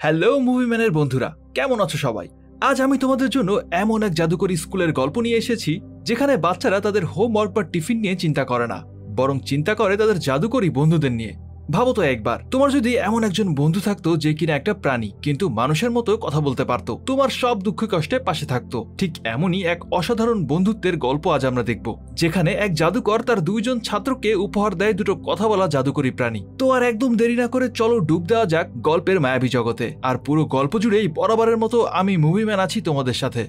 Hello মুভিম্যানের বন্ধুরা, কেমন আছো সবাই? আজ আমি তোমাদের জন্য এমন এক জাদুকরী স্কুলের গল্প নিয়ে এসেছি যেখানে বাচ্চারা তাদের হোমওয়ার্ক বা টিফিন নিয়ে চিন্তা করে না, বরং চিন্তা করে তাদের জাদুকরী বন্ধুদের নিয়ে। ভাবো তো একবার, তোমার যদি এমন একজন বন্ধু থাকতো যে কিনা একটা প্রাণী কিন্তু মানুষের মতো কথা বলতে পারতো, তোমার সব দুঃখ কষ্টে পাশে থাকতো। ঠিক এমনই এক অসাধারণ বন্ধুত্বের গল্প আজ আমরা দেখব, যেখানে এক জাদুকর তার দুইজন ছাত্রকে উপহার দেয় দুটো কথা বলা জাদুকরী প্রাণী। তো আর একদম দেরি না করে চলো ডুব দেওয়া যাক গল্পের মায়াবী জগতে। আর পুরো গল্প জুড়েই বরাবরের মতো আমি মুভিম্যান আছি তোমাদের সাথে।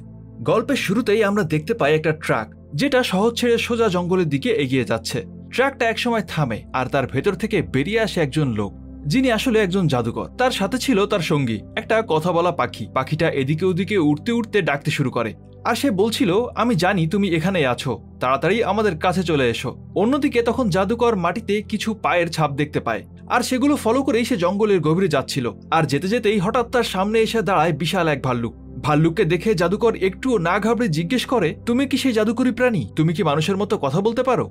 গল্পের শুরুতেই আমরা দেখতে পাই একটা ট্রাক যেটা শহর ছেড়ে সোজা জঙ্গলের দিকে এগিয়ে যাচ্ছে। ট্রাকটা একসময় থামে আর তার ভেতর থেকে বেরিয়ে আসে একজন লোক, যিনি আসলে একজন জাদুকর। তার সাথে ছিল তার সঙ্গী, একটা কথা বলা পাখি। পাখিটা এদিকে ওদিকে উড়তে উড়তে ডাকতে শুরু করে, আর সে বলছিল, আমি জানি তুমি এখানে আছো, তাড়াতাড়ি আমাদের কাছে চলে এসো। অন্যদিকে তখন জাদুকর মাটিতে কিছু পায়ের ছাপ দেখতে পায়, আর সেগুলো ফলো করেই সে জঙ্গলের গভীরে যাচ্ছিল। আর যেতে যেতেই হঠাৎ তার সামনে এসে দাঁড়ায় বিশাল এক ভাল্লুক। ভাল্লুককে দেখে জাদুকর একটুও না ঘাবড়ে জিজ্ঞেস করে, তুমি কি সেই জাদুকরী প্রাণী? তুমি কি মানুষের মতো কথা বলতে পারো?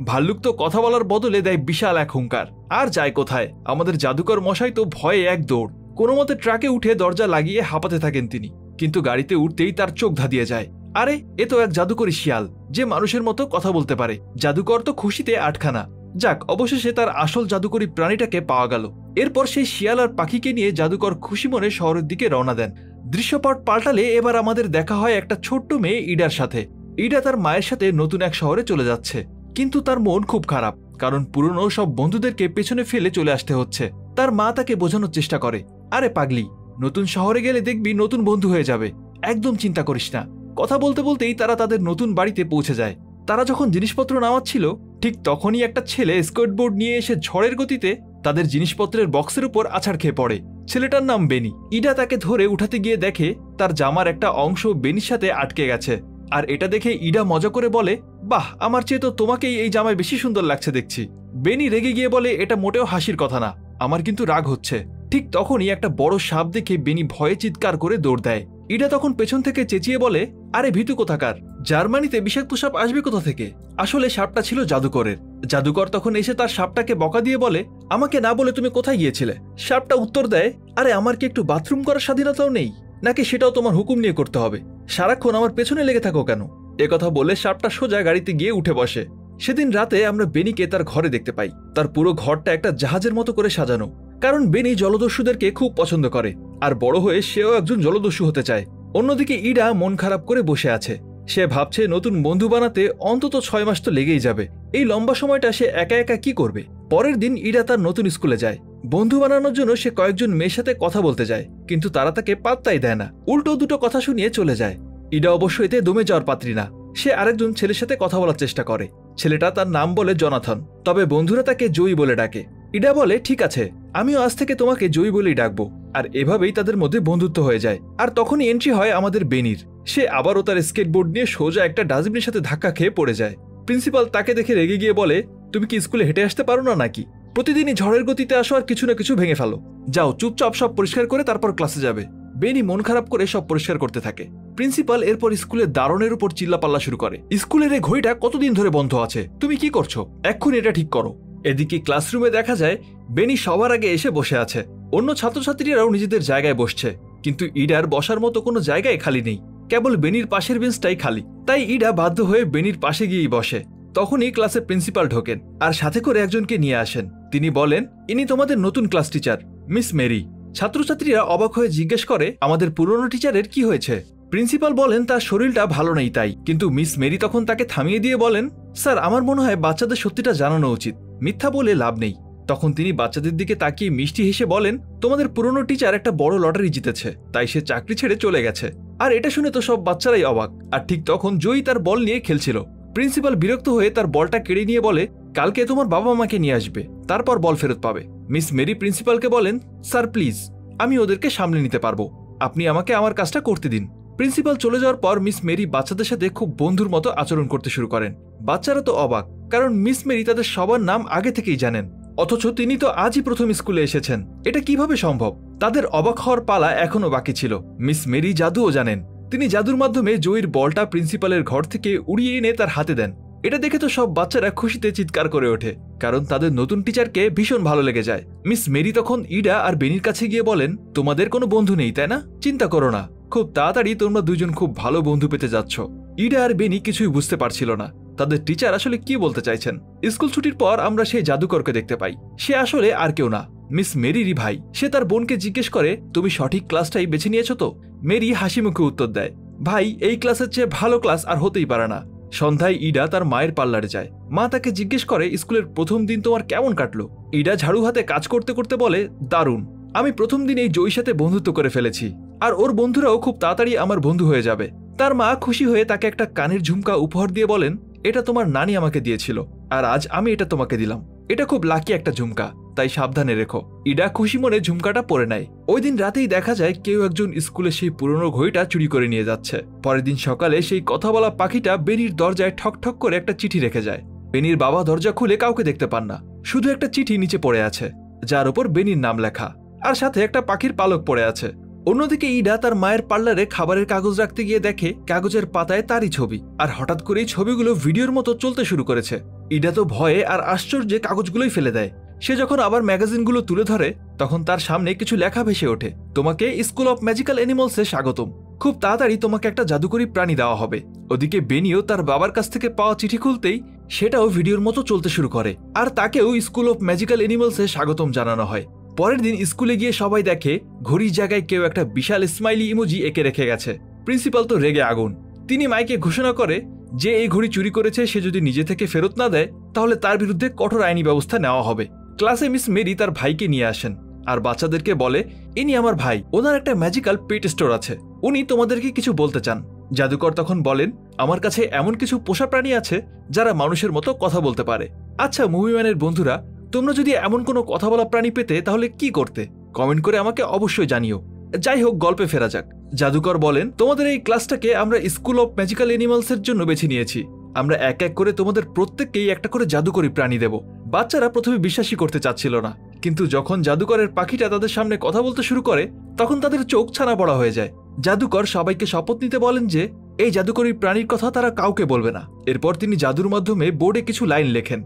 ভাল্লুক তো কথা বলার বদলে দেয় বিশাল এক হুঙ্কার, আর যায় কোথায়। আমাদের জাদুকর মশাই তো ভয়ে এক দৌড়। কোনো মতে ট্রাকে উঠে দরজা লাগিয়ে হাঁপাতে থাকেন তিনি, কিন্তু গাড়িতে উঠতেই তার চোখ ধাঁধিয়ে যায়। আরে, এ তো এক জাদুকরী শিয়াল যে মানুষের মতো কথা বলতে পারে। জাদুকর তো খুশিতে আটখানা। যাক, অবশেষে তার আসল জাদুকরী প্রাণীটাকে পাওয়া গেল। এরপর সেই শিয়াল আর পাখিকে নিয়ে জাদুকর খুশি মনে শহরের দিকে রওনা দেন। দৃশ্যপট পাল্টালে এবার আমাদের দেখা হয় একটা ছোট্ট মেয়ে ইডার সাথে। ইডা তার মায়ের সাথে নতুন এক শহরে চলে যাচ্ছে, কিন্তু তার মন খুব খারাপ, কারণ পুরনো সব বন্ধুদেরকে পেছনে ফেলে চলে আসতে হচ্ছে। তার মা তাকে বোঝানোর চেষ্টা করে, আরে পাগলি, নতুন শহরে গেলে দেখবি নতুন বন্ধু হয়ে যাবে, একদম চিন্তা করিস না। কথা বলতে বলতেই তারা তাদের নতুন বাড়িতে পৌঁছে যায়। তারা যখন জিনিসপত্র নামাচ্ছিল, ঠিক তখনই একটা ছেলে স্কেটবোর্ড নিয়ে এসে ঝড়ের গতিতে তাদের জিনিসপত্রের বক্সের উপর আছাড় খেয়ে পড়ে। ছেলেটার নাম বেনি। ইডা তাকে ধরে উঠাতে গিয়ে দেখে তার জামার একটা অংশ বেনির সাথে আটকে গেছে। আর এটা দেখে ইডা মজা করে বলে, বাহ, আমার চেয়ে তো তোমাকেই এই জামায় বেশি সুন্দর লাগছে দেখছি। বেনি রেগে গিয়ে বলে, এটা মোটেও হাসির কথা না, আমার কিন্তু রাগ হচ্ছে। ঠিক তখনই একটা বড় সাপ দেখে বেনি ভয়ে চিৎকার করে দৌড় দেয়। ইডা তখন পেছন থেকে চেঁচিয়ে বলে, আরে ভীতু কোথাকার, জার্মানিতে বিষাক্ত সাপ আসবে কোথা থেকে? আসলে সাপটা ছিল জাদুকরের। জাদুকর তখন এসে তার সাপটাকে বকা দিয়ে বলে, আমাকে না বলে তুমি কোথায় গিয়েছিলে? সাপটা উত্তর দেয়, আরে আমার কি একটু বাথরুম করার স্বাধীনতাও নেই নাকি? সেটাও তোমার হুকুম নিয়ে করতে হবে? সারাক্ষণ আমার পেছনে লেগে থাকো কেন? একথা বলে সাপটা সোজা গাড়িতে গিয়ে উঠে বসে। সেদিন রাতে আমরা বেনিকে তার ঘরে দেখতে পাই। তার পুরো ঘরটা একটা জাহাজের মতো করে সাজানো, কারণ বেনি জলদস্যুদেরকে খুব পছন্দ করে, আর বড় হয়ে সেও একজন জলদস্যু হতে চায়। অন্যদিকে ইডা মন খারাপ করে বসে আছে। সে ভাবছে নতুন বন্ধু বানাতে অন্তত 6 মাস তো লেগেই যাবে। এই লম্বা সময়টা সে একা একা কি করবে? পরের দিন ইডা তার নতুন স্কুলে যায়। বন্ধু বানানোর জন্য সে কয়েকজন মেয়ের সাথে কথা বলতে যায়, কিন্তু তারা তাকে পাত্তাই দেয় না, উল্টো দুটো কথা শুনিয়ে চলে যায়। ইডা অবশ্য এতে দমে যাওয়ার পাত্রী না। সে আরেকজন ছেলের সাথে কথা বলার চেষ্টা করে। ছেলেটা তার নাম বলে জনাথন, তবে বন্ধুরা তাকে জয়ী বলে ডাকে। ইডা বলে, ঠিক আছে, আমিও আজ থেকে তোমাকে জয়ী বলেই ডাকবো। আর এভাবেই তাদের মধ্যে বন্ধুত্ব হয়ে যায়। আর তখনই এন্ট্রি হয় আমাদের বেনির। সে আবারও তার স্কেটবোর্ড নিয়ে সোজা একটা ডাস্টবিনের সাথে ধাক্কা খেয়ে পড়ে যায়। প্রিন্সিপাল তাকে দেখে রেগে গিয়ে বলে, তুমি কি স্কুলে হেঁটে আসতে পারো না নাকি? প্রতিদিনই ঝড়ের গতিতে আসো আর কিছু না কিছু ভেঙে ফেলো। যাও, চুপচাপ সব পরিষ্কার করে তারপর ক্লাসে যাবে। বেনি মন খারাপ করে সব পরিষ্কার করতে থাকে। প্রিন্সিপাল এরপর স্কুলের দারোয়ানের উপর চিল্লাপাল্লা শুরু করে, স্কুলের এই ঘড়িটা কতদিন ধরে বন্ধ আছে? তুমি কি করছো? এক্ষুনি এটা ঠিক করো। এদিকে ক্লাসরুমে দেখা যায় বেনি সবার আগে এসে বসে আছে। অন্য ছাত্রছাত্রীরাও নিজেদের জায়গায় বসছে, কিন্তু ইডার বসার মতো কোনো জায়গায় খালি নেই। কেবল বেনির পাশের বেঞ্চটাই খালি। তাই ইডা বাধ্য হয়ে বেনির পাশে গিয়েই বসে। তখনই ক্লাসে প্রিন্সিপাল ঢোকেন আর সাথে করে একজনকে নিয়ে আসেন। তিনি বলেন, ইনি তোমাদের নতুন ক্লাস টিচার, মিস মেরি। ছাত্রছাত্রীরা অবাক হয়ে জিজ্ঞেস করে, আমাদের পুরনো টিচারের কি হয়েছে? প্রিন্সিপাল বলেন, তার শরীরটা ভালো নেই তাই। কিন্তু মিস মেরি তখন তাকে থামিয়ে দিয়ে বলেন, স্যার, আমার মনে হয় বাচ্চাদের সত্যিটা জানানো উচিত, মিথ্যা বলে লাভ নেই। তখন তিনি বাচ্চাদের দিকে তাকিয়ে মিষ্টি হেসে বলেন, তোমাদের পুরনো টিচার একটা বড় লটারি জিতেছে, তাই সে চাকরি ছেড়ে চলে গেছে। আর এটা শুনে তো সব বাচ্চারাই অবাক। আর ঠিক তখন জয়ী তার বল নিয়ে খেলছিল। প্রিন্সিপাল বিরক্ত হয়ে তার বলটা কেড়ে নিয়ে বলে, কালকে তোমার বাবা মাকে নিয়ে আসবে, তারপর বল ফেরত পাবে। মিস মেরি প্রিন্সিপালকে বলেন, স্যার প্লিজ, আমি ওদেরকে সামলে নিতে পারবো, আপনি আমাকে আমার কাজটা করতে দিন। প্রিন্সিপাল চলে যাওয়ার পর মিস মেরি বাচ্চাদের সাথে খুব বন্ধুর মতো আচরণ করতে শুরু করেন। বাচ্চারা তো অবাক, কারণ মিস মেরি তাদের সবার নাম আগে থেকেই জানেন, অথচ তিনি তো আজই প্রথম স্কুলে এসেছেন। এটা কিভাবে সম্ভব? তাদের অবাক হওয়ার পালা এখনো বাকি ছিল। মিস মেরি জাদুও জানেন। তিনি জাদুর মাধ্যমে জয়ীর বলটা প্রিন্সিপালের ঘর থেকে উড়িয়ে এনে তার হাতে দেন। এটা দেখে তো সব বাচ্চারা খুশিতে চিৎকার করে ওঠে, কারণ তাদের নতুন টিচারকে ভীষণ ভালো লেগে যায়। মিস মেরি তখন ইডা আর বেনির কাছে গিয়ে বলেন, তোমাদের কোনো বন্ধু নেই তাই না? চিন্তা করো না, খুব তাড়াতাড়ি তোমরা দুজন খুব ভালো বন্ধু পেতে যাচ্ছ। ইডা আর বেনি কিছুই বুঝতে পারছিল না তাদের টিচার আসলে কি বলতে চাইছেন। স্কুল ছুটির পর আমরা সেই জাদুকরকে দেখতে পাই। সে আসলে আর কেউ না, মিস মেরিরই ভাই। সে তার বোনকে জিজ্ঞেস করে, তুমি সঠিক ক্লাসটাই বেছে নিয়েছো তো? মেরি হাসি মুখে উত্তর দেয়, ভাই এই ক্লাসের চেয়ে ভালো ক্লাস আর হতেই পারে না। সন্ধ্যায় ইডা তার মায়ের পার্লারে যায়। মা তাকে জিজ্ঞেস করে, স্কুলের প্রথম দিন তোমার কেমন কাটলো? ইডা ঝাড়ু হাতে কাজ করতে করতে বলে, দারুণ। আমি প্রথম দিন এই জয়ীর সাথে বন্ধুত্ব করে ফেলেছি, আর ওর বন্ধুরাও খুব তাড়াতাড়ি আমার বন্ধু হয়ে যাবে। তার মা খুশি হয়ে তাকে একটা কানের ঝুমকা উপহার দিয়ে বলেন, এটা তোমার নানি আমাকে দিয়েছিল, আর আজ আমি এটা তোমাকে দিলাম। এটা খুব লাকি একটা ঝুমকা, তাই সাবধানে রেখো। ইডা খুশি মনে ঝুমকাটা পরে নেয়। ওই দিন রাতেই দেখা যায় কেউ একজন স্কুলে সেই পুরনো ঘড়িটা চুরি করে নিয়ে যাচ্ছে। পরের দিন সকালে সেই কথা বলা পাখিটা বেনির দরজায় ঠক ঠক করে একটা চিঠি রেখে যায়। বেনির বাবা দরজা খুলে কাউকে দেখতে পান না, শুধু একটা চিঠি নিচে পড়ে আছে, যার উপর বেনির নাম লেখা, আর সাথে একটা পাখির পালক পড়ে আছে। অন্যদিকে ইডা তার মায়ের পার্লারে খাবারের কাগজ রাখতে গিয়ে দেখে কাগজের পাতায় তারই ছবি, আর হঠাৎ করেই ছবিগুলো ভিডিওর মতো চলতে শুরু করেছে। ইডা তো ভয়ে আর আশ্চর্যে কাগজগুলোই ফেলে দেয়। সে যখন আবার ম্যাগাজিনগুলো তুলে ধরে তখন তার সামনে কিছু লেখা ভেসে ওঠে, তোমাকে স্কুল অফ ম্যাজিক্যাল অ্যানিমালসে স্বাগতম, খুব তাড়াতাড়ি তোমাকে একটা জাদুকরী প্রাণী দেওয়া হবে। ওদিকে বেনিও তার বাবার কাছ থেকে পাওয়া চিঠি খুলতেই সেটাও ভিডিওর মতো চলতে শুরু করে, আর তাকেও স্কুল অফ ম্যাজিক্যাল অ্যানিমালসে স্বাগতম জানানো হয়। পরের দিন স্কুলে গিয়ে সবাই দেখে ঘড়ির জায়গায় কেউ একটা বিশাল স্মাইলি ইমোজি এঁকে রেখে গেছে। প্রিন্সিপাল তো রেগে আগুন। তিনি মাইকে ঘোষণা করে যে এই ঘড়ি চুরি করেছে সে যদি নিজে থেকে ফেরত না দেয় তাহলে তার বিরুদ্ধে কঠোর আইনি ব্যবস্থা নেওয়া হবে। ক্লাসে মিস মেরি তার ভাইকে নিয়ে আসেন আর বাচ্চাদেরকে বলে, ইনি আমার ভাই, ওনার একটা ম্যাজিক্যাল পেট স্টোর আছে, উনি তোমাদেরকে কিছু বলতে চান। জাদুকর তখন বলেন, আমার কাছে এমন কিছু পোষা প্রাণী আছে যারা মানুষের মতো কথা বলতে পারে। আচ্ছা মুভিম্যানের বন্ধুরা, তোমরা যদি এমন কোনো কথা বলা প্রাণী পেতে তাহলে কি করতে? কমেন্ট করে আমাকে অবশ্যই জানিও। যাই হোক, গল্পে ফেরা যাক। জাদুকর বলেন, তোমাদের এই ক্লাসটাকে আমরা স্কুল অফ ম্যাজিক্যাল অ্যানিমালসের জন্য বেছে নিয়েছি। আমরা এক এক করে তোমাদের প্রত্যেককেই একটা করে জাদুকরী প্রাণী দেব। বাচ্চারা প্রথমে বিশ্বাসই করতে চাচ্ছিল না, কিন্তু যখন জাদুকরের পাখিটা তাদের সামনে কথা বলতে শুরু করে তখন তাদের চোখ ছানা পড়া হয়ে যায়। জাদুকর সবাইকে শপথ নিতে বলেন যে এই জাদুকরী প্রাণীর কথা তারা কাউকে বলবে না। এরপর তিনি জাদুর মাধ্যমে বোর্ডে কিছু লাইন লেখেন,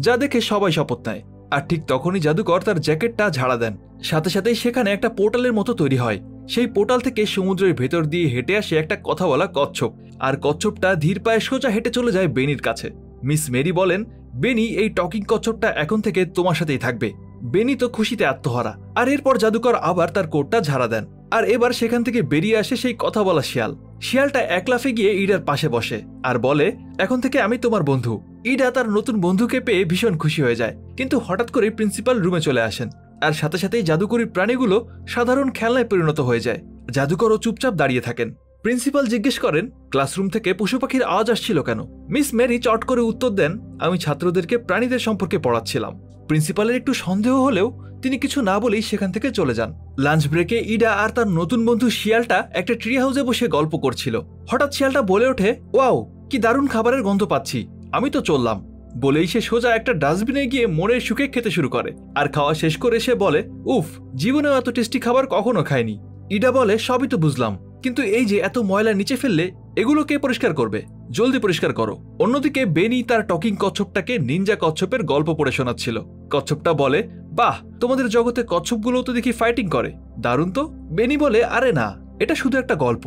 যা দেখে সবাই শপথ নেয়। আর ঠিক তখনই জাদুকর তার জ্যাকেটটা ঝাড়া দেন, সাথে সাথেই সেখানে একটা পোর্টালের মতো তৈরি হয়। সেই পোর্টাল থেকে সমুদ্রের ভেতর দিয়ে হেঁটে আসে একটা কথা বলা কচ্ছপ, আর কচ্ছপটা ধীর পায়ে সোজা হেঁটে চলে যায় বেনির কাছে। মিস মেরি বলেন, বেনি, এই টকিং কচ্ছপটা এখন থেকে তোমার সাথেই থাকবে। বেনি তো খুশিতে আত্মহারা। আর এরপর জাদুকর আবার তার কোটটা ঝাড়া দেন, আর এবার সেখান থেকে বেরিয়ে আসে সেই কথা বলা শিয়াল। শিয়ালটা এক লাফে গিয়ে ইডার পাশে বসে আর বলে, এখন থেকে আমি তোমার বন্ধু। ইডা তার নতুন বন্ধুকে পেয়ে ভীষণ খুশি হয়ে যায়, কিন্তু হঠাৎ করে প্রিন্সিপাল রুমে চলে আসেন, আর সাথে সাথেই জাদুকরী প্রাণীগুলো সাধারণ খেলনায় পরিণত হয়ে যায়। জাদুকরও চুপচাপ দাঁড়িয়ে থাকেন। প্রিন্সিপাল জিজ্ঞেস করেন, ক্লাসরুম থেকে পশু পাখির আওয়াজ আসছিল কেন? মিস মেরি চট করে উত্তর দেন, আমি ছাত্রদেরকে প্রাণীদের সম্পর্কে পড়াচ্ছিলাম। প্রিন্সিপালের একটু সন্দেহ হলেও তিনি কিছু না বলেই সেখান থেকে চলে যান। লাঞ্চ ব্রেকে ইডা আর তার নতুন বন্ধু শিয়ালটা একটা ট্রি হাউসে বসে গল্প করছিল। হঠাৎ শিয়ালটা বলে ওঠে, ওয়াও, কি দারুণ খাবারের গন্ধ পাচ্ছি, আমি তো চললাম। বলেই সে সোজা একটা ডাস্টবিনে গিয়ে মোড়ের শুকে খেতে শুরু করে, আর খাওয়া শেষ করে সে বলে, উফ, জীবনেও এত টেস্টি খাবার কখনো খায়নি। ইডা বলে, সবই তো বুঝলাম, কিন্তু এই যে এত ময়লা নিচে ফেললে এগুলো কে পরিষ্কার করবে? জলদি পরিষ্কার করো। অন্যদিকে বেনি তার টকিং কচ্ছপটাকে নিনজা কচ্ছপের গল্প পড়ে শোনাচ্ছিল। কচ্ছপটা বলে, বাহ, তোমাদের জগতে কচ্ছপগুলো তো দেখি ফাইটিং করে, দারুণ তো। বেনি বলে, আরে না, এটা শুধু একটা গল্প।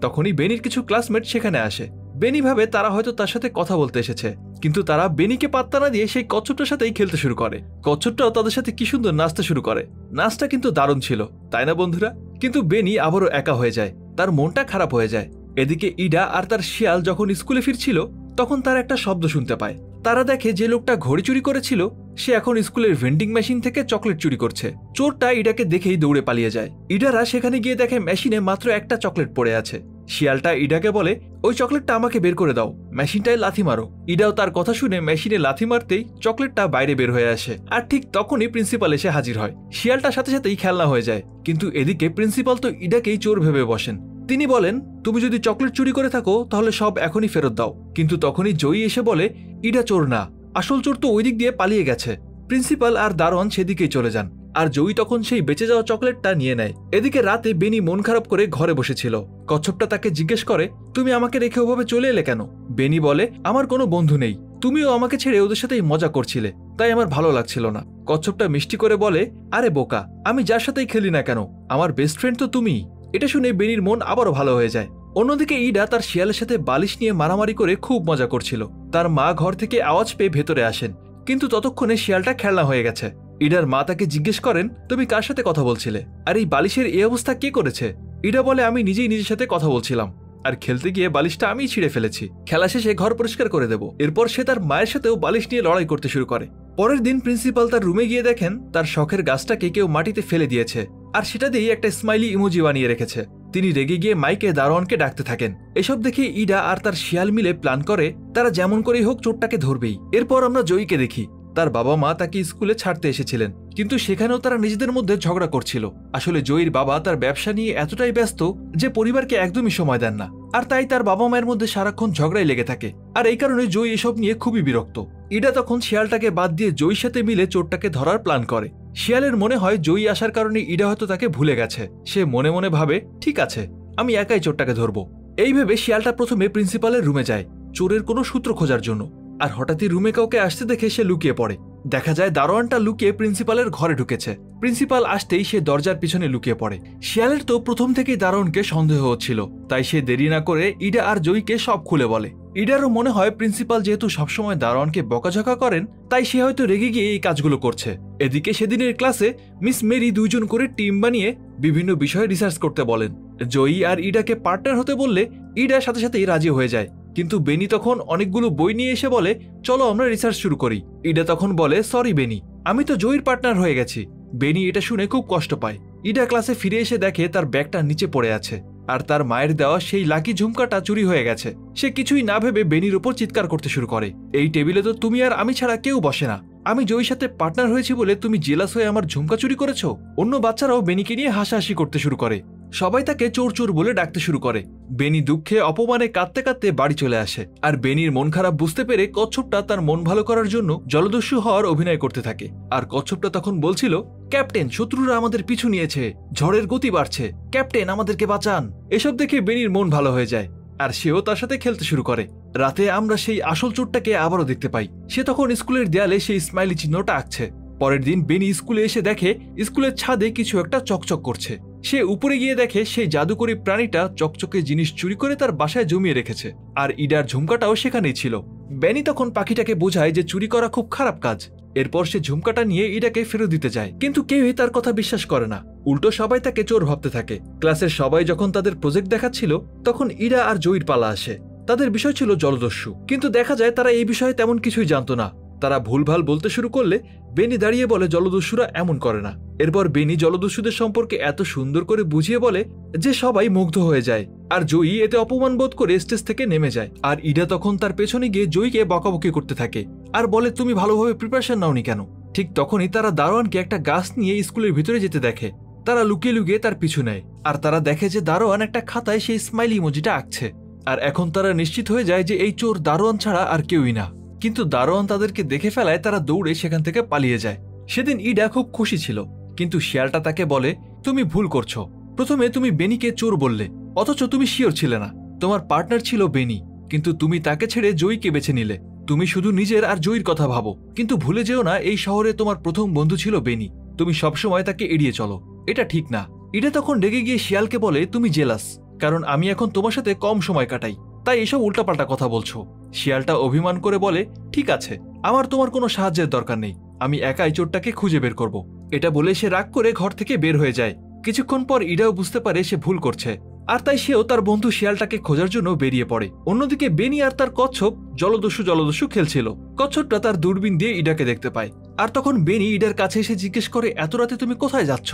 তখনই বেনির কিছু ক্লাসমেট সেখানে আসে। বেনি ভাবে তারা হয়তো তার সাথে কথা বলতে এসেছে, কিন্তু তারা বেনিকে পাত্তা না দিয়ে সেই কচ্ছপটার সাথেই খেলতে শুরু করে। কচ্ছপটাও তাদের সাথে কি সুন্দর নাচতে শুরু করে। নাচটা কিন্তু দারুণ ছিল, তাই না বন্ধুরা? কিন্তু বেনি আবারও একা হয়ে যায়, তার মনটা খারাপ হয়ে যায়। এদিকে ইডা আর তার শিয়াল যখন স্কুলে ফিরছিল তখন তারা একটা শব্দ শুনতে পায়। তারা দেখে যে লোকটা ঘড়ি চুরি করেছিল সে এখন স্কুলের ভেন্ডিং মেশিন থেকে চকলেট চুরি করছে। চোরটা ইডাকে দেখেই দৌড়ে পালিয়ে যায়। ইডারা সেখানে গিয়ে দেখে মেশিনে মাত্র একটা চকলেট পড়ে আছে। শিয়ালটা ইডাকে বলে, ওই চকলেটটা আমাকে বের করে দাও, মেশিনটায় লাথি মারো। ইডাও তার কথা শুনে মেশিনে লাথি মারতেই চকলেটটা বাইরে বের হয়ে আসে, আর ঠিক তখনই প্রিন্সিপাল এসে হাজির হয়। শিয়ালটার সাথে সাথেই খেলনা হয়ে যায়, কিন্তু এদিকে প্রিন্সিপাল তো ইডাকেই চোর ভেবে বসেন। তিনি বলেন, তুমি যদি চকলেট চুরি করে থাকো তাহলে সব এখনই ফেরত দাও। কিন্তু তখনই জয়ী এসে বলে, ইডা চোর না, আসল চোর তো ওই দিক দিয়ে পালিয়ে গেছে। প্রিন্সিপাল আর দারোয়ান সেদিকেই চলে যান, আর জয়ী তখন সেই বেঁচে যাওয়া চকলেটটা নিয়ে নেয়। এদিকে রাতে বেনি মন খারাপ করে ঘরে বসেছিল। কচ্ছপটা তাকে জিজ্ঞেস করে, তুমি আমাকে রেখে ওভাবে চলে এলে কেন? বেনি বলে, আমার কোনো বন্ধু নেই, তুমিও আমাকে ছেড়ে ওদের সাথেই মজা করছিলে, তাই আমার ভালো লাগছিল না। কচ্ছপটা মিষ্টি করে বলে, আরে বোকা, আমি যার সাথেই খেলি না কেন, আমার বেস্ট ফ্রেন্ড তো তুমিই। এটা শুনে বেনির মন আবারও ভালো হয়ে যায়। অন্যদিকে ইডা তার শিয়ালের সাথে বালিশ নিয়ে মারামারি করে খুব মজা করছিল। তার মা ঘর থেকে আওয়াজ পেয়ে ভেতরে আসেন, কিন্তু ততক্ষণে শিয়ালটা খেলনা হয়ে গেছে। ইডার মা তাকে জিজ্ঞেস করেন, তুমি কার সাথে কথা বলছিলে, আর এই বালিশের এই অবস্থা কে করেছে? ইডা বলে, আমি নিজেই নিজের সাথে কথা বলছিলাম, আর খেলতে গিয়ে বালিশটা আমিই ছিঁড়ে ফেলেছি। খেলা শেষে ঘর পরিষ্কার করে দেব। এরপর সে তার মায়ের সাথেও বালিশ নিয়ে লড়াই করতে শুরু করে। পরের দিন প্রিন্সিপাল তার রুমে গিয়ে দেখেন তার শখের গাছটাকে কেউ মাটিতে ফেলে দিয়েছে, আর সেটা দিয়ে একটা স্মাইলি ইমোজি বানিয়ে রেখেছে। তিনি রেগে গিয়ে মাইকে দারোয়ানকে ডাকতে থাকেন। এসব দেখে ইডা আর তার শিয়াল মিলে প্ল্যান করে তারা যেমন করেই হোক চোরটাকে ধরবেই। এরপর আমরা জয়ীকে দেখি। তার বাবা মা তাকে স্কুলে ছাড়তে এসেছিলেন, কিন্তু সেখানেও তারা নিজেদের মধ্যে ঝগড়া করছিল। আসলে জয়ীর বাবা তার ব্যবসা নিয়ে এতটাই ব্যস্ত যে পরিবারকে একদমই সময় দেন না, আর তাই তার বাবা মায়ের মধ্যে সারাক্ষণ ঝগড়াই লেগে থাকে। আর এই কারণে জয়ী এসব নিয়ে খুবই বিরক্ত। ইডা তখন শিয়ালটাকে বাদ দিয়ে জয়ীর সাথে মিলে চোরটাকে ধরার প্ল্যান করে। শিয়ালের মনে হয় জয়ী আসার কারণে ইডা হয়তো তাকে ভুলে গেছে। সে মনে মনে ভাবে, ঠিক আছে, আমি একাই চোরটাকে ধরবো। এই ভেবে শিয়ালটা প্রথমে প্রিন্সিপালের রুমে যায় চোরের কোনো সূত্র খোঁজার জন্য। আর হঠাৎই রুমে কাউকে আসতে দেখে সে লুকিয়ে পড়ে। দেখা যায় দারোয়ানটা লুকিয়ে প্রিন্সিপালের ঘরে ঢুকেছে। প্রিন্সিপাল আসতেই সে দরজার পিছনে লুকিয়ে পড়ে। শিয়ালের তো প্রথম থেকেই দারোয়ানকে সন্দেহ হচ্ছিল, তাই সে দেরি না করে ইডা আর জয়ীকে সব খুলে বলে। ইডারও মনে হয় প্রিন্সিপাল যেহেতু সবসময় দারোয়ানকে বকাঝকা করেন, তাই সে হয়তো রেগে গিয়ে এই কাজগুলো করছে। এদিকে সেদিনের ক্লাসে মিস মেরি দুইজন করে টিম বানিয়ে বিভিন্ন বিষয়ে রিসার্চ করতে বলেন। জয়ী আর ইডাকে পার্টনার হতে বললে ইডা সাথে সাথেই রাজি হয়ে যায়, কিন্তু বেনি তখন অনেকগুলো বই নিয়ে এসে বলে, চলো আমরা রিসার্চ শুরু করি। ইডা তখন বলে, সরি বেনি, আমি তো জয়ীর পার্টনার হয়ে গেছি। বেনি এটা শুনে খুব কষ্ট পায়। ইডা ক্লাসে ফিরে এসে দেখে তার ব্যাগটা নিচে পড়ে আছে, আর তার মায়ের দেওয়া সেই লাকি ঝুমকাটা চুরি হয়ে গেছে। সে কিছুই না ভেবে বেনির উপর চিৎকার করতে শুরু করে, এই টেবিলে তো তুমি আর আমি ছাড়া কেউ বসে না। আমি জয়ীর সাথে পার্টনার হয়েছি বলে তুমি জেলাস হয়ে আমার ঝুমকা চুরি করেছো। অন্য বাচ্চারাও বেনিকে নিয়ে হাসাহাসি করতে শুরু করে। সবাই তাকে চোর চোর বলে ডাকতে শুরু করে। বেনি দুঃখে অপমানে কাঁদতে কাঁদতে বাড়ি চলে আসে। আর বেনির মন খারাপ বুঝতে পেরে কচ্ছপটা তার মন ভালো করার জন্য জলদস্যু হওয়ার অভিনয় করতে থাকে। আর কচ্ছপটা তখন বলছিল, ক্যাপ্টেন, শত্রুরা আমাদের পিছু নিয়েছে, ঝড়ের গতি বাড়ছে, ক্যাপ্টেন আমাদেরকে বাঁচান। এসব দেখে বেনির মন ভালো হয়ে যায়, আর সেও তার সাথে খেলতে শুরু করে। রাতে আমরা সেই আসল চোরটাকে আবারও দেখতে পাই। সে তখন স্কুলের দেয়ালে সেই স্মাইলি চিহ্নটা আঁকছে। পরের দিন বেনি স্কুলে এসে দেখে স্কুলের ছাদে কিছু একটা চকচক করছে। সে উপরে গিয়ে দেখে সেই জাদুকরী প্রাণীটা চকচকে জিনিস চুরি করে তার বাসায় জমিয়ে রেখেছে, আর ইডার ঝুমকাটাও সেখানেই ছিল। বেনি তখন পাখিটাকে বোঝায় যে চুরি করা খুব খারাপ কাজ। এরপর সে ঝুমকাটা নিয়ে ইডাকে ফেরত দিতে যায়, কিন্তু কেউই তার কথা বিশ্বাস করে না। উল্টো সবাই তাকে চোর ভাবতে থাকে। ক্লাসের সবাই যখন তাদের প্রজেক্ট দেখাচ্ছিল, তখন ইডা আর জয়ীর পালা আসে। তাদের বিষয় ছিল জলদস্যু, কিন্তু দেখা যায় তারা এই বিষয়ে তেমন কিছুই জানতো না। তারা ভুলভাল বলতে শুরু করলে বেনি দাঁড়িয়ে বলে, জলদস্যুরা এমন করে না। এরপর বেনি জলদস্যুদের সম্পর্কে এত সুন্দর করে বুঝিয়ে বলে যে সবাই মুগ্ধ হয়ে যায়, আর জয়ী এতে অপমান বোধ করে স্টেজ থেকে নেমে যায়। আর ইডা তখন তার পেছনে গিয়ে জয়ীকে বকাবকি করতে থাকে, আর বলে, তুমি ভালোভাবে প্রিপারেশন নাওনি কেন? ঠিক তখনই তারা দারোয়ানকে একটা গাছ নিয়ে স্কুলের ভিতরে যেতে দেখে। তারা লুকিয়ে লুকিয়ে তার পিছু নেয়, আর তারা দেখে যে দারোয়ান একটা খাতায় সেই স্মাইলি ইমোজিটা আঁকছে। আর এখন তারা নিশ্চিত হয়ে যায় যে এই চোর দারোয়ান ছাড়া আর কেউই না। কিন্তু দারোয়ান তাদেরকে দেখে ফেলায় তারা দৌড়ে সেখান থেকে পালিয়ে যায়। সেদিন ইডা খুব খুশি ছিল, কিন্তু শিয়ালটা তাকে বলে, তুমি ভুল করছো। প্রথমে তুমি বেনিকে চোর বললে, অথচ তুমি শিওর ছিলে না। তোমার পার্টনার ছিল বেনি, কিন্তু তুমি তাকে ছেড়ে জয়ীকে বেছে নিলে। তুমি শুধু নিজের আর জয়ীর কথা ভাবো, কিন্তু ভুলে যেও না এই শহরে তোমার প্রথম বন্ধু ছিল বেনি। তুমি সবসময় তাকে এড়িয়ে চলো, এটা ঠিক না। ইডা তখন রেগে গিয়ে শিয়ালকে বলে, তুমি জেলাস, কারণ আমি এখন তোমার সাথে কম সময় কাটাই, তাই এসব উল্টাপাল্টা কথা বলছো। শিয়ালটা অভিমান করে বলে, ঠিক আছে, আমার তোমার কোনো সাহায্যের দরকার নেই, আমি একাই চোরটাকে খুঁজে বের করব। এটা বলে সে রাগ করে ঘর থেকে বের হয়ে যায়। কিছুক্ষণ পর ইডাও বুঝতে পারে সে ভুল করছে, আর তাই সেও তার বন্ধু শিয়ালটাকে খোঁজার জন্য বেরিয়ে পড়ে। অন্যদিকে বেনি আর তার কচ্ছপ জলদস্যু খেলছিল। কচ্ছপটা তার দূরবীন দিয়ে ইডাকে দেখতে পায়, আর তখন বেনি ইডার কাছে এসে জিজ্ঞেস করে, এত রাতে তুমি কোথায় যাচ্ছ?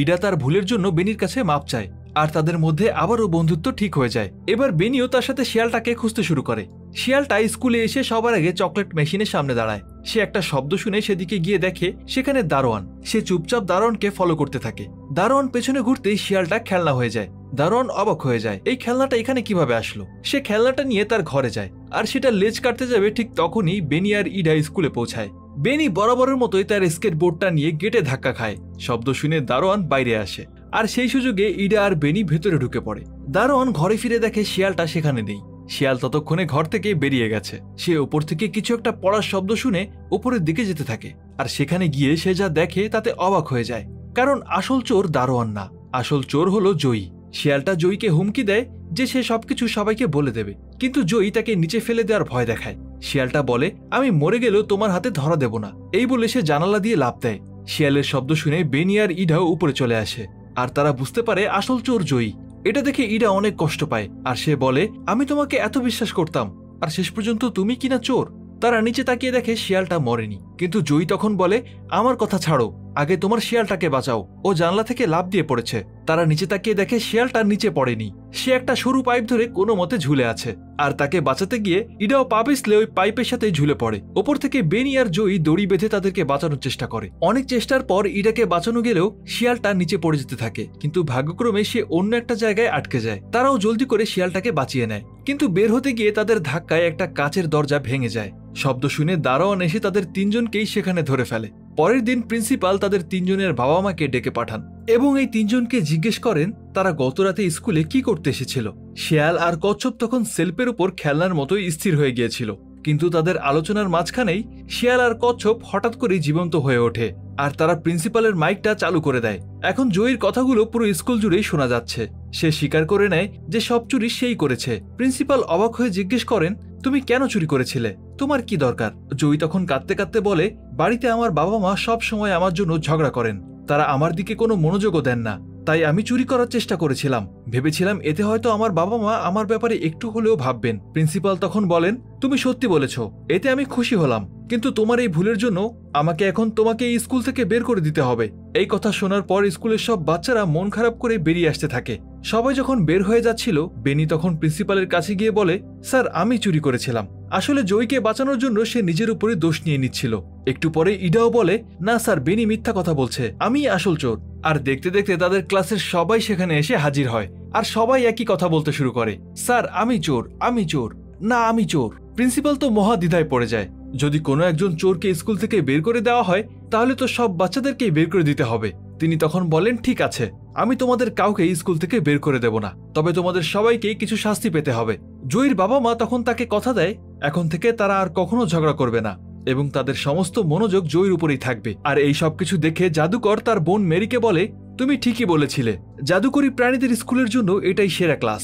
ইডা তার ভুলের জন্য বেনির কাছে মাপ চায়, আর তাদের মধ্যে আবারও বন্ধুত্ব ঠিক হয়ে যায়। এবার বেনিও তার সাথে শিয়ালটাকে খুঁজতে শুরু করে। শিয়ালটা স্কুলে এসে সবার আগে চকলেট মেশিনের সামনে দাঁড়ায়। সে একটা শব্দ শুনে সেদিকে গিয়ে দেখে সেখানে দারোয়ান। সে চুপচাপ দারোয়ানকে ফলো করতে থাকে। দারোয়ান পেছনে ঘুরতেই শিয়ালটা খেলনা হয়ে যায়। দারোয়ান অবাক হয়ে যায়, এই খেলনাটা এখানে কিভাবে আসলো? সে খেলনাটা নিয়ে তার ঘরে যায়, আর সেটা লেজ কাটতে যাবে ঠিক তখনই বেনি আর ইডা স্কুলে পৌঁছায়। বেনি বরাবরের মতোই তার স্কেট বোর্ডটা নিয়ে গেটে ধাক্কা খায়। শব্দ শুনে দারোয়ান বাইরে আসে, আর সেই সুযোগে ইডা আর বেনি ভেতরে ঢুকে পড়ে। দারোয়ান ঘরে ফিরে দেখে শিয়ালটা সেখানে নেই। শিয়াল ততক্ষণে ঘর থেকে বেরিয়ে গেছে। সে উপর থেকে কিছু একটা পড়ার শব্দ শুনে উপরের দিকে যেতে থাকে, আর সেখানে গিয়ে সে যা দেখে তাতে অবাক হয়ে যায়। কারণ আসল চোর দারোয়ান না, আসল চোর হলো জয়ী। শিয়ালটা জয়ীকে হুমকি দেয় যে সে সবকিছু সবাইকে বলে দেবে, কিন্তু জয়ী তাকে নিচে ফেলে দেওয়ার ভয় দেখায়। শিয়ালটা বলে, আমি মরে গেলেও তোমার হাতে ধরা দেব না। এই বলে সে জানালা দিয়ে লাফ দেয়। শিয়ালের শব্দ শুনে বেনি আর ইডাও উপরে চলে আসে, আর তারা বুঝতে পারে আসল চোর জয়ী। এটা দেখে ইডা অনেক কষ্ট পায়, আর সে বলে, আমি তোমাকে এত বিশ্বাস করতাম, আর শেষ পর্যন্ত তুমি কিনা চোর। তারা নিচে তাকিয়ে দেখে শিয়ালটা মরেনি, কিন্তু জয়ী তখন বলে, আমার কথা ছাড়ো, আগে তোমার শিয়ালটাকে বাঁচাও, ও জানলা থেকে লাফ দিয়ে পড়েছে। তারা নিচে তাকিয়ে দেখে শিয়ালটা নিচে পড়েনি, সে একটা সরু পাইপ ধরে কোনো মতে ঝুলে আছে, আর তাকে বাঁচাতে গিয়ে ইডাও পা পিছলে ওই পাইপের সাথে ঝুলে পড়ে। ওপর থেকে বেনি আর জয়ী দড়ি বেঁধে তাদেরকে বাঁচানোর চেষ্টা করে। অনেক চেষ্টার পর ইডাকে বাঁচানো গেলেও শিয়ালটা নিচে পড়ে যেতে থাকে, কিন্তু ভাগ্যক্রমে সে অন্য একটা জায়গায় আটকে যায়। তারাও জলদি করে শিয়ালটাকে বাঁচিয়ে নেয়, কিন্তু বের হতে গিয়ে তাদের ধাক্কায় একটা কাচের দরজা ভেঙে যায়। শব্দ শুনে দারোয়ান এসে তাদের তিনজনকেই সেখানে ধরে ফেলে। পরের দিন প্রিন্সিপাল তাদের তিনজনের বাবা মাকে ডেকে পাঠান এবং এই তিনজনকে জিজ্ঞেস করেন তারা গতরাতে স্কুলে কি করতে এসেছিল। শিয়াল আর কচ্ছপ তখন সেলফের উপর খেলনার মতোই স্থির হয়ে গিয়েছিল, কিন্তু তাদের আলোচনার মাঝখানেই শিয়াল আর কচ্ছপ হঠাৎ করেই জীবন্ত হয়ে ওঠে, আর তারা প্রিন্সিপালের মাইকটা চালু করে দেয়। এখন জয়ীর কথাগুলো পুরো স্কুল জুড়েই শোনা যাচ্ছে। সে স্বীকার করে নেয় যে সব চুরি সেই করেছে। প্রিন্সিপাল অবাক হয়ে জিজ্ঞেস করেন, তুমি কেন চুরি করেছিলে, তোমার কি দরকার? জয়ী তখন কাঁদতে কাঁদতে বলে, বাড়িতে আমার বাবা মা সব সময় আমার জন্য ঝগড়া করেন, তারা আমার দিকে কোনো মনোযোগও দেন না, তাই আমি চুরি করার চেষ্টা করেছিলাম। ভেবেছিলাম এতে হয়তো আমার বাবা মা আমার ব্যাপারে একটু হলেও ভাববেন। প্রিন্সিপাল তখন বলেন, তুমি সত্যি বলেছ, এতে আমি খুশি হলাম, কিন্তু তোমার এই ভুলের জন্য আমাকে এখন তোমাকে এই স্কুল থেকে বের করে দিতে হবে। এই কথা শোনার পর স্কুলের সব বাচ্চারা মন খারাপ করে বেরিয়ে আসতে থাকে। সবাই যখন বের হয়ে যাচ্ছিল, বেনি তখন প্রিন্সিপালের কাছে গিয়ে বলে, স্যার আমি চুরি করেছিলাম। আসলে জয়ীকে বাঁচানোর জন্য সে নিজের উপরে দোষ নিয়ে নিচ্ছিল। একটু পরে ইডাও বলে, না স্যার, বেনি মিথ্যা কথা বলছে, আমি আসল চোর। আর দেখতে দেখতে তাদের ক্লাসের সবাই সেখানে এসে হাজির হয়, আর সবাই একই কথা বলতে শুরু করে, স্যার আমি চোর, আমি চোর, না আমি চোর। প্রিন্সিপাল তো মহা দ্বিধায় পড়ে যায়। যদি কোনো একজন চোরকে স্কুল থেকে বের করে দেওয়া হয়, তাহলে তো সব বাচ্চাদেরকেই বের করে দিতে হবে। তিনি তখন বলেন, ঠিক আছে, আমি তোমাদের কাউকে স্কুল থেকে বের করে দেব না, তবে তোমাদের সবাইকে কিছু শাস্তি পেতে হবে। জয়ীর বাবা মা তখন তাকে কথা দেয়, এখন থেকে তারা আর কখনো ঝগড়া করবে না এবং তাদের সমস্ত মনোযোগ জয়ীর উপরেই থাকবে। আর এই সবকিছু দেখে জাদুকর তার বোন মেরিকে বলে, তুমি ঠিকই বলেছিলে, জাদুকরী প্রাণীদের স্কুলের জন্য এটাই সেরা ক্লাস।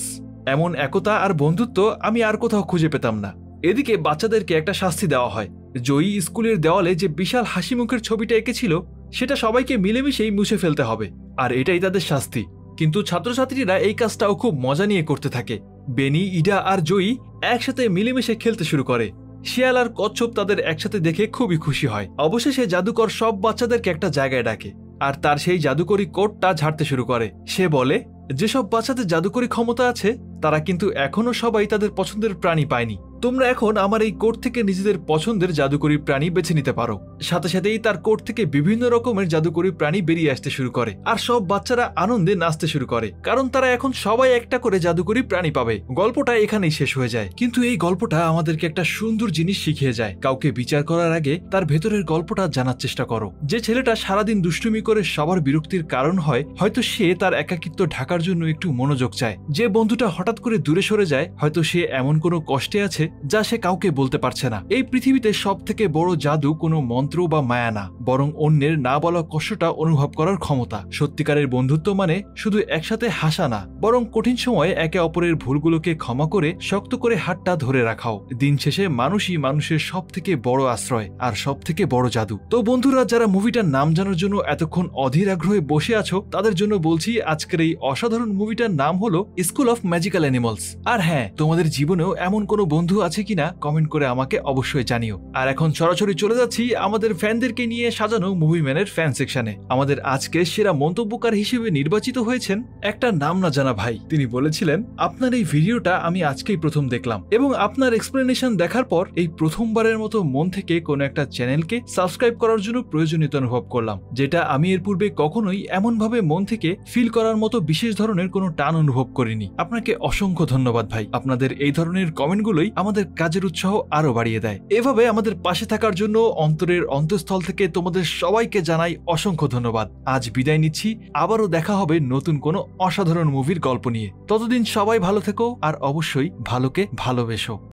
এমন একতা আর বন্ধুত্ব আমি আর কোথাও খুঁজে পেতাম না। এদিকে বাচ্চাদেরকে একটা শাস্তি দেওয়া হয়। জয়ী স্কুলের দেওয়ালে যে বিশাল হাসি মুখের ছবিটা এঁকেছিল, সেটা সবাইকে মিলেমিশেই মুছে ফেলতে হবে, আর এটাই তাদের শাস্তি। কিন্তু ছাত্রছাত্রীরা এই কাজটাও খুব মজা নিয়ে করতে থাকে। বেনি, ইডা আর জয়ী একসাথে মিলেমিশে খেলতে শুরু করে। শিয়াল আর কচ্ছপ তাদের একসাথে দেখে খুবই খুশি হয়। অবশেষে জাদুকর সব বাচ্চাদেরকে একটা জায়গায় ডাকে, আর তার সেই জাদুকরি কোটটা ঝাড়তে শুরু করে। সে বলে, যেসব বাচ্চাদের জাদুকরি ক্ষমতা আছে, তারা কিন্তু এখনো সবাই তাদের পছন্দের প্রাণী পায়নি। তোমরা এখন আমার এই কোট থেকে নিজেদের পছন্দের জাদুকরী প্রাণী বেছে নিতে পারো। সাথে সাথেই তার কোট থেকে বিভিন্ন রকমের জাদুকরী প্রাণী বেরিয়ে আসতে শুরু করে, আর সব বাচ্চারা আনন্দে নাচতে শুরু করে, কারণ তারা এখন সবাই একটা করে জাদুকরী প্রাণী পাবে। গল্পটা এখানেই শেষ হয়ে যায়, কিন্তু এই গল্পটা আমাদেরকে একটা সুন্দর জিনিস শিখিয়ে যায়। কাউকে বিচার করার আগে তার ভেতরের গল্পটা জানার চেষ্টা করো। যে ছেলেটা সারাদিন দুষ্টুমি করে সবার বিরক্তির কারণ হয়, হয়তো সে তার একাকিত্ব ঢাকার জন্য একটু মনোযোগ চায়। যে বন্ধুটা হঠাৎ করে দূরে সরে যায়, হয়তো সে এমন কোনো কষ্টে আছে যা সে কাউকে বলতে পারছে না। এই পৃথিবীতে সব থেকে বড় জাদু কোনো মন্ত্র বা মায়া না, বরং অন্যের না বলা কষ্টটা অনুভব করার ক্ষমতা। সত্যিকারের বন্ধুত্ব মানে শুধু একসাথে হাসা না, বরং কঠিন সময়ে একে অপরের ভুলগুলোকে ক্ষমা করে শক্ত করে হাতটা ধরে রাখাও। দিন শেষে মানুষই মানুষের সব থেকে বড় আশ্রয় আর সব থেকে বড় জাদু। তো বন্ধুরা, যারা মুভিটার নাম জানার জন্য এতক্ষণ অধীর আগ্রহে বসে আছো, তাদের জন্য বলছি, আজকের এই অসাধারণ মুভিটার নাম হলো স্কুল অফ ম্যাজিক্যাল অ্যানিমালস। আর হ্যাঁ, তোমাদের জীবনেও এমন কোনো বন্ধু আছে কিনা কমেন্ট করে আমাকে অবশ্যই জানিও। আর এখন সরাসরি চলে যাচ্ছি আমাদের ফ্যানদেরকে নিয়ে সাজানো মুভি ম্যানের ফ্যান সেকশনে। আমাদের আজকে সেরা মন্তব্যকার হিসেবে নির্বাচিত হয়েছেন একটা নাম না জানা ভাই। তিনি বলেছিলেন, আপনার এই ভিডিওটা আমি আজকেই প্রথম দেখলাম এবং আপনার এক্সপ্লেনেশন দেখার পর এই প্রথমবারের মতো মন থেকে কোনো একটা চ্যানেলকে সাবস্ক্রাইব করার জন্য প্রয়োজনীয়তা অনুভব করলাম, যেটা আমি এর পূর্বে কখনোই এমনভাবে মন থেকে ফিল করার মতো বিশেষ ধরনের কোনো টান অনুভব করিনি। আপনাকে অসংখ্য ধন্যবাদ ভাই। আপনাদের এই ধরনের কমেন্টগুলোই আমার আমাদের কাজের উৎসাহ আরো বাড়িয়ে দেয়। এভাবে আমাদের পাশে থাকার জন্য অন্তরের অন্তঃস্থল থেকে তোমাদের সবাইকে জানাই অসংখ্য ধন্যবাদ। আজ বিদায় নিচ্ছি, আবারও দেখা হবে নতুন কোনো অসাধারণ মুভির গল্প নিয়ে। ততদিন সবাই ভালো থেকো আর অবশ্যই ভালোকে ভালোবেসো।